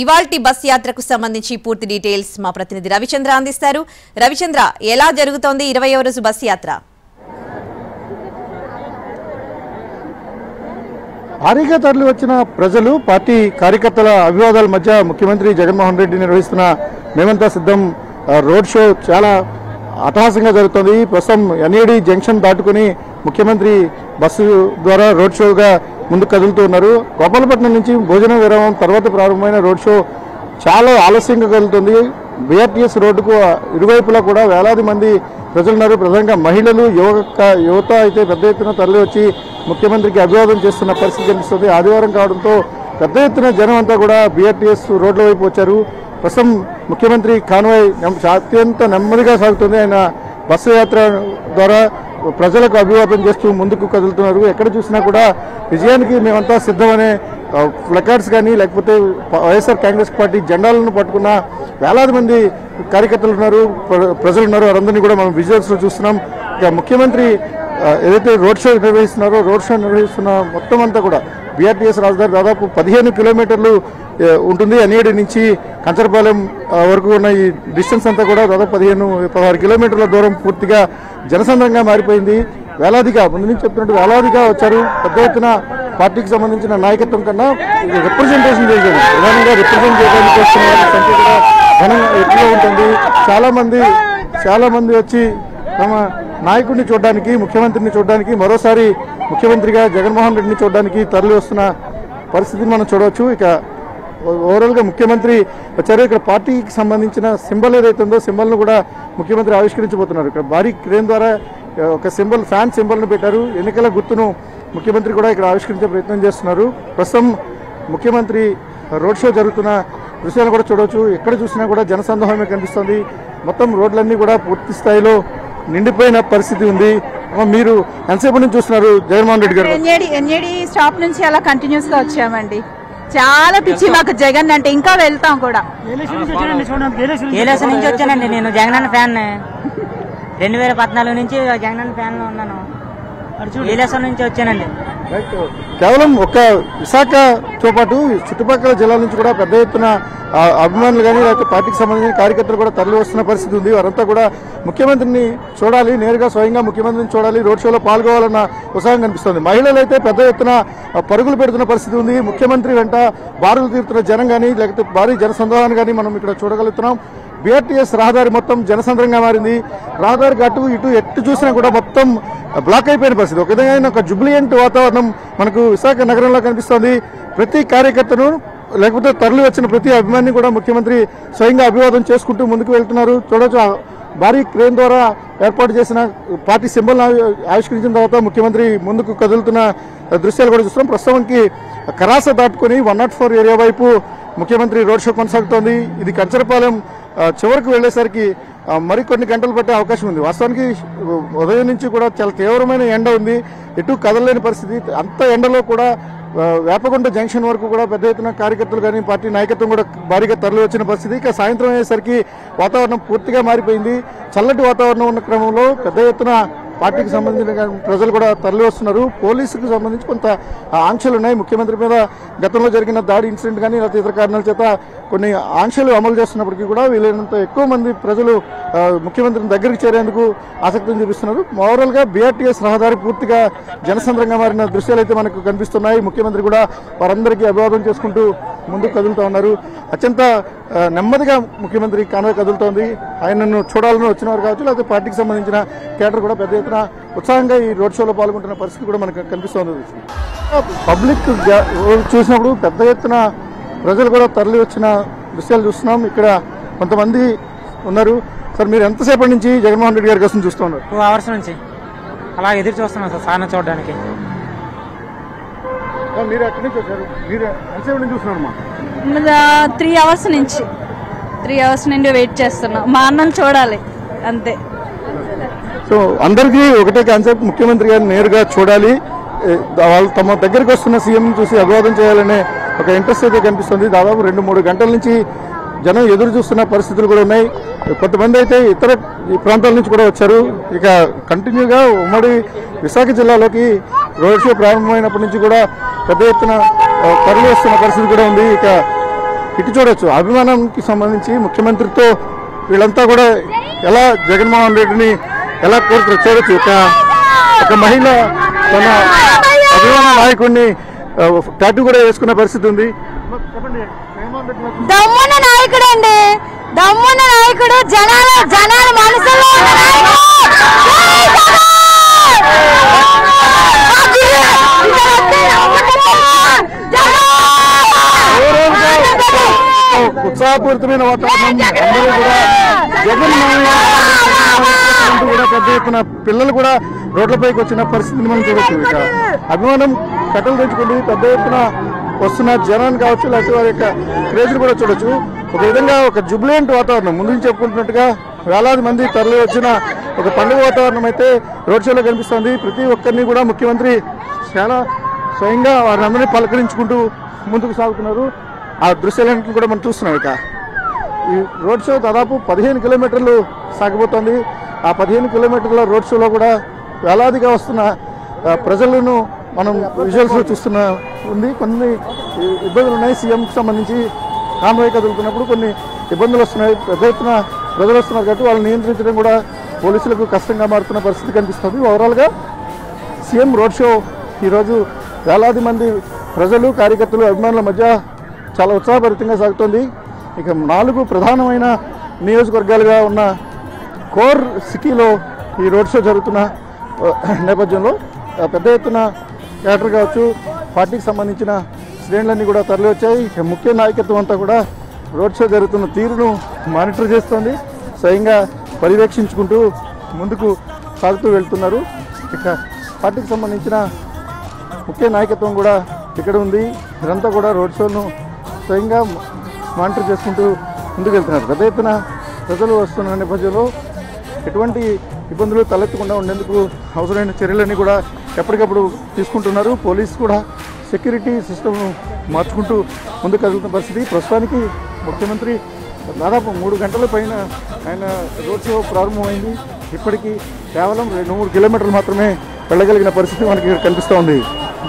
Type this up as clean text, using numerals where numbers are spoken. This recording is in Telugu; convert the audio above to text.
ఇవాల్టి బస్ యాత్రకు సంబంధించి పూర్తి డీటెయిల్స్ మా ప్రతినిధి రవిచంద్ర అందిస్తారు. రవిచంద్ర, ఎలా జరుగుతోంది 20వ రోజు బస్ యాత్ర? భారీగా తరలి వచ్చిన ప్రజలు, పార్టీ కార్యకర్తల అభివాదాల మధ్య ముఖ్యమంత్రి జగన్మోహన్ రెడ్డి నిర్వహిస్తున్న మేమంతా సిద్ధం రోడ్ షో చాలా అట్టహాసంగా జరుగుతోంది. ప్రస్తుతం ఎన్ఏడి జంక్షన్ దాటుకుని ముఖ్యమంత్రి బస్సు ద్వారా రోడ్ షోగా ముందుకు కదులుతూ ఉన్నారు. గోపాలపట్నం నుంచి భోజన విరామం తర్వాత ప్రారంభమైన రోడ్ షో చాలా ఆలస్యంగా కదులుతుంది. బీఆర్టీఎస్ రోడ్డుకు ఇరువైపులా కూడా వేలాది మంది ప్రజలున్నారు. ప్రధానంగా మహిళలు, యువత అయితే పెద్ద ఎత్తున తరలి వచ్చి ముఖ్యమంత్రికి అభివాదం చేస్తున్న పరిస్థితి కనిపిస్తుంది. ఆదివారం కావడంతో పెద్ద ఎత్తున జనం అంతా కూడా బీఆర్టీఎస్ రోడ్ల వైపు వచ్చారు. ప్రస్తుతం ముఖ్యమంత్రి కాన్వాయ్ అత్యంత నెమ్మదిగా సాగుతుంది. ఆయన బస్సు యాత్ర ద్వారా ప్రజలకు అభివాదం చేస్తూ ముందుకు కదులుతున్నారు. ఎక్కడ చూసినా కూడా విజయానికి మేమంతా సిద్ధమనే ప్లకార్డ్స్ కానీ లేకపోతే వైఎస్ఆర్ కాంగ్రెస్ పార్టీ జెండాలను పట్టుకున్న వేలాది మంది కార్యకర్తలు ఉన్నారు, ప్రజలు ఉన్నారు. వారందరినీ కూడా మనం విజువల్స్లో చూస్తున్నాం. ఇక ముఖ్యమంత్రి ఏదైతే రోడ్ షో నిర్వహిస్తున్న మొత్తం అంతా కూడా బీఆర్టీఎస్ రాజధాని దాదాపు 15 కిలోమీటర్లు ఉంటుంది. ఎన్ఏడి నుంచి కంచరపాలెం వరకు ఉన్న ఈ డిస్టెన్స్ అంతా కూడా దాదాపు 15-16 కిలోమీటర్ల దూరం పూర్తిగా జనసంద్రంగా మారిపోయింది. వేలాదిగా, ముందు నుంచి చెప్తున్నట్టు వేలాదిగా వచ్చారు. పెద్ద ఎత్తున పార్టీకి సంబంధించిన నాయకత్వం కన్నా రిప్రజెంటేషన్ చేయడం, ప్రధానంగా రిప్రజెంట్ చేయడానికి వస్తున్న వారి సంఖ్య కూడా ఘనంగా ఎక్కువ ఉంటుంది. చాలా మంది వచ్చి తమ నాయకుడిని చూడడానికి, ముఖ్యమంత్రిని చూడడానికి, మరోసారి ముఖ్యమంత్రిగా జగన్మోహన్ రెడ్డిని చూడడానికి తరలి వస్తున్న పరిస్థితిని మనం చూడవచ్చు. ఇక ఓవరాల్గా ముఖ్యమంత్రి వచ్చారు. ఇక్కడ పార్టీకి సంబంధించిన సింబల్ ఏదైతే ఉందో సింబల్ను కూడా ముఖ్యమంత్రి ఆవిష్కరించబోతున్నారు. ఇక్కడ భారీ క్రేన్ ద్వారా ఒక సింబల్, ఫ్యాన్ సింబల్ను పెట్టారు. ఎన్నికల గుర్తును ముఖ్యమంత్రి కూడా ఇక్కడ ఆవిష్కరించే ప్రయత్నం చేస్తున్నారు. ప్రస్తుతం ముఖ్యమంత్రి రోడ్ షో జరుగుతున్న దృశ్యాలు కూడా చూడవచ్చు. ఎక్కడ చూసినా కూడా జనసందోహమే కనిపిస్తుంది. మొత్తం రోడ్లన్నీ కూడా పూర్తి స్థాయిలో నిండిపోయిన పరిస్థితి ఉంది. మీరు ఎంతసేపు నుంచి చూస్తున్నారు జగన్మోహన్ రెడ్డి గారు? ఎన్ఏడి స్టాప్ నుంచి అలా కంటిన్యూస్ గా వచ్చామండి. చాలా పిచ్చి మాకు జగన్ అంటే, ఇంకా వెళ్తాం కూడా. ఏలేసు నుంచి వచ్చానండి. నేను జగనన్న ఫ్యాన్. 2014 నుంచి జగనన్న ఫ్యాన్ లో ఉన్నాను. ఏలేసు నుంచి వచ్చానండి. కేవలం ఒక విశాఖతో పాటు చుట్టుపక్కల జిల్లాల నుంచి కూడా పెద్ద ఎత్తున అభిమానులు కానీ లేకపోతే పార్టీకి సంబంధించిన కార్యకర్తలు కూడా తరలి వస్తున్న పరిస్థితి ఉంది. వారంతా కూడా ముఖ్యమంత్రిని చూడాలి, నేరుగా స్వయంగా ముఖ్యమంత్రిని చూడాలి, రోడ్ షోలో పాల్గొవాలన్న ఉత్సాహం కనిపిస్తుంది. మహిళలు అయితే పెద్ద ఎత్తున పరుగులు పెడుతున్న పరిస్థితి ఉంది. ముఖ్యమంత్రి వెంట బారులు తీరుతున్న జనం కానీ లేకపోతే భారీ జనసందోహాన్ని కానీ మనం ఇక్కడ చూడగలుగుతున్నాం. బీఆర్టీఎస్ రహదారి మొత్తం జనసంద్రంగా మారింది. రహదారికి అటు ఇటు ఎట్టు చూసినా కూడా మొత్తం బ్లాక్ అయిపోయిన పరిస్థితి. ఒక విధంగా ఒక జుబ్లియంట్ వాతావరణం మనకు విశాఖ నగరంలో కనిపిస్తోంది. ప్రతి కార్యకర్తను లేకపోతే తరలి వచ్చిన ప్రతి అభిమాని కూడా ముఖ్యమంత్రి స్వయంగా అభివాదం చేసుకుంటూ ముందుకు వెళ్తున్నారు. చూడొచ్చు, భారీ క్రేన్ ద్వారా ఏర్పాటు చేసిన పార్టీ సింబల్ ఆవిష్కరించిన తర్వాత ముఖ్యమంత్రి ముందుకు కదులుతున్న దృశ్యాలు కూడా చూస్తున్నాం. ప్రస్తుతానికి కరాస దాటుకొని 104 ఏరియా వైపు ముఖ్యమంత్రి రోడ్ షో కొనసాగుతోంది. ఇది కంచరపాలెం చివరికి వెళ్లేసరికి మరికొన్ని గంటలు పట్టే అవకాశం ఉంది. వాస్తవానికి ఉదయం నుంచి కూడా చాలా తీవ్రమైన ఎండ ఉంది, ఎటు కదలలేని పరిస్థితి. అంత ఎండలో కూడా వేపకొండ జంక్షన్ వరకు కూడా పెద్ద ఎత్తున కార్యకర్తలు కానీ పార్టీ నాయకత్వం కూడా భారీగా తరలి వచ్చిన పరిస్థితి. ఇక సాయంత్రం అయ్యేసరికి వాతావరణం పూర్తిగా మారిపోయింది. చల్లటి వాతావరణం ఉన్న క్రమంలో పెద్ద ఎత్తున పార్టీకి సంబంధించిన ప్రజలు కూడా తరలి వస్తున్నారు. పోలీసుకు సంబంధించి కొంత ఆంక్షలు ఉన్నాయి. ముఖ్యమంత్రి మీద గతంలో జరిగిన దాడి ఇన్సిడెంట్ కానీ లేకపోతే ఇతర కారణాల చేత కొన్ని ఆంక్షలు అమలు చేస్తున్నప్పటికీ కూడా వీలైనంత ఎక్కువ మంది ప్రజలు ముఖ్యమంత్రిని దగ్గరికి చేరేందుకు ఆసక్తిని చూపిస్తున్నారు. ఓవరాల్గా బీఆర్టీఎస్ రహదారి పూర్తిగా జనసంద్రంగా మారిన దృశ్యాలు అయితే మనకు కనిపిస్తున్నాయి. ముఖ్యమంత్రి కూడా వారందరికీ అభివాదం చేసుకుంటూ ముందుకు కదులుతూ ఉన్నారు. అత్యంత నెమ్మదిగా ముఖ్యమంత్రి కాన్వాయ్ కదులుతోంది. ఆయనను చూడాలని వచ్చిన వారు కావచ్చు, లేకపోతే పార్టీకి సంబంధించిన కేడర్ కూడా పెద్ద ఎత్తున ఉత్సాహంగా ఈ రోడ్ షోలో పాల్గొంటున్న పరిస్థితి కూడా మనకు కనిపిస్తోంది. పబ్లిక్ చూసినప్పుడు పెద్ద ఎత్తున ప్రజలు కూడా తరలి వచ్చిన దృశ్యాలు చూస్తున్నాం. ఇక్కడ కొంతమంది ఉన్నారు. సార్, మీరు ఎంతసేపటి నుంచి జగన్మోహన్ రెడ్డి గారి కోసం చూస్తున్నారు? 2 hours నుంచి అలా ఎదురు చూస్తున్నాం సార్ సార్ని చూడడానికి. మీరు ఎక్కడి నుంచి వచ్చారు? మీరు ఎంతసేపటి నుంచి చూస్తున్నారమ్మా? 3 hours నుంచి 3 hours నుండి వెయిట్ చేస్తున్నాం. మా అన్నను చూడాలి అంతే. సో అందరికీ ఒకటే కాన్సెప్ట్, ముఖ్యమంత్రి గారిని నేరుగా చూడాలి, వాళ్ళు తమ దగ్గరికి వస్తున్న సీఎం చూసి అభివాదం చేయాలనే ఒక ఇంట్రెస్ట్ అయితే కనిపిస్తుంది. దాదాపు 2-3 గంటల నుంచి జనం ఎదురు చూస్తున్న పరిస్థితులు కూడా ఉన్నాయి. కొంతమంది అయితే ఇతర ప్రాంతాల నుంచి కూడా వచ్చారు. ఇక కంటిన్యూగా ఉమ్మడి విశాఖ జిల్లాలోకి రోడ్ షో ప్రారంభమైనప్పటి నుంచి కూడా పెద్ద ఎత్తున తరలి వస్తున్న పరిస్థితి కూడా ఉంది. ఇక ఇటు చూడొచ్చు అభిమానంకి సంబంధించి ముఖ్యమంత్రితో వీళ్ళంతా కూడా ఎలా జగన్మోహన్ రెడ్డిని ఎలా కోరుతారు చూడొచ్చు. ఒక మహిళ తన అభిమాన నాయకుడిని టాటూ కూడా వేసుకున్న పరిస్థితి ఉంది. దమ్మున్న నాయకుడు అండి, దమ్మున్న నాయకుడు, జనాల మనసులో ఉత్సాహపూరితమైన వాతావరణం. అందరూ కూడా జగన్మోహన్ కూడా పెద్ద ఎత్తున పిల్లలు కూడా రోడ్లపైకి వచ్చిన పరిస్థితిని మనం చూడొచ్చు. ఇక అభిమానం కట్టలు తెచ్చుకుంటూ పెద్ద ఎత్తున వస్తున్న జనాన్ని కావచ్చు, లేకపోతే వారి యొక్క క్రేజ్ని కూడా చూడొచ్చు. ఒక విధంగా ఒక జుబ్లెంట్ వాతావరణం ముందు నుంచి చెప్పుకుంటున్నట్టుగా వేలాది మంది తరలి వచ్చిన ఒక పండుగ వాతావరణం అయితే రోడ్ షోలో కనిపిస్తుంది. ప్రతి ఒక్కరిని కూడా ముఖ్యమంత్రి చాలా స్వయంగా వారందరినీ పలకరించుకుంటూ ముందుకు సాగుతున్నారు. ఆ దృశ్యాలన్నింటినీ కూడా మనం చూస్తున్నాం. ఇక ఈ రోడ్ షో దాదాపు 15 కిలోమీటర్లు సాగిపోతుంది. ఆ 15 కిలోమీటర్ల రోడ్ షోలో కూడా వేలాదిగా వస్తున్న ప్రజలను మనం విజువల్స్లో చూస్తున్న ఉంది. కొన్ని ఇబ్బందులు ఉన్నాయి. సీఎంకి సంబంధించి కాన్వాయ్ కదులుతున్నప్పుడు కొన్ని ఇబ్బందులు వస్తున్నాయి. పెద్ద ఎత్తున ప్రజలు వస్తున్నారు కాబట్టి వాళ్ళని నియంత్రించడం కూడా పోలీసులకు కష్టంగా మారుతున్న పరిస్థితి కనిపిస్తుంది. ఓవరాల్గా సీఎం రోడ్ షో ఈరోజు వేలాది మంది ప్రజలు, కార్యకర్తలు, అభిమానుల మధ్య చాలా ఉత్సాహభరితంగా సాగుతోంది. ఇక 4 ప్రధానమైన నియోజకవర్గాలుగా ఉన్న కోర్ సిటీలో ఈ రోడ్ షో జరుగుతున్న నేపథ్యంలో పెద్ద ఎత్తున క్యాడర్ కావచ్చు, పార్టీకి సంబంధించిన శ్రేణులన్నీ కూడా తరలి వచ్చాయి. ముఖ్య నాయకత్వం అంతా కూడా రోడ్ షో జరుగుతున్న తీరును మానిటర్ చేస్తోంది. స్వయంగా పర్యవేక్షించుకుంటూ ముందుకు సాగుతూ వెళ్తున్నారు. ఇక పార్టీకి సంబంధించిన ముఖ్య నాయకత్వం కూడా ఇక్కడ ఉంది. ఇదంతా కూడా రోడ్ షోను స్వయంగా మానిటర్ చేసుకుంటూ ముందుకు వెళ్తున్నారు. పెద్ద ఎత్తున ప్రజలు వస్తున్న నేపథ్యంలో ఎటువంటి ఇబ్బందులు తలెత్తకుండా ఉండేందుకు అవసరమైన చర్యలన్నీ కూడా ఎప్పటికప్పుడు తీసుకుంటున్నారు. పోలీసు కూడా సెక్యూరిటీ సిస్టమ్ను మార్చుకుంటూ ముందుకు కదులుతున్న పరిస్థితి. ప్రస్తుతానికి ముఖ్యమంత్రి దాదాపు 3 గంటల పైన ఆయన రోడ్ షో ప్రారంభమైంది. ఇప్పటికీ కేవలం 2-3 కిలోమీటర్లు మాత్రమే వెళ్ళగలిగిన పరిస్థితి మనకి కనిపిస్తూ ఉంది.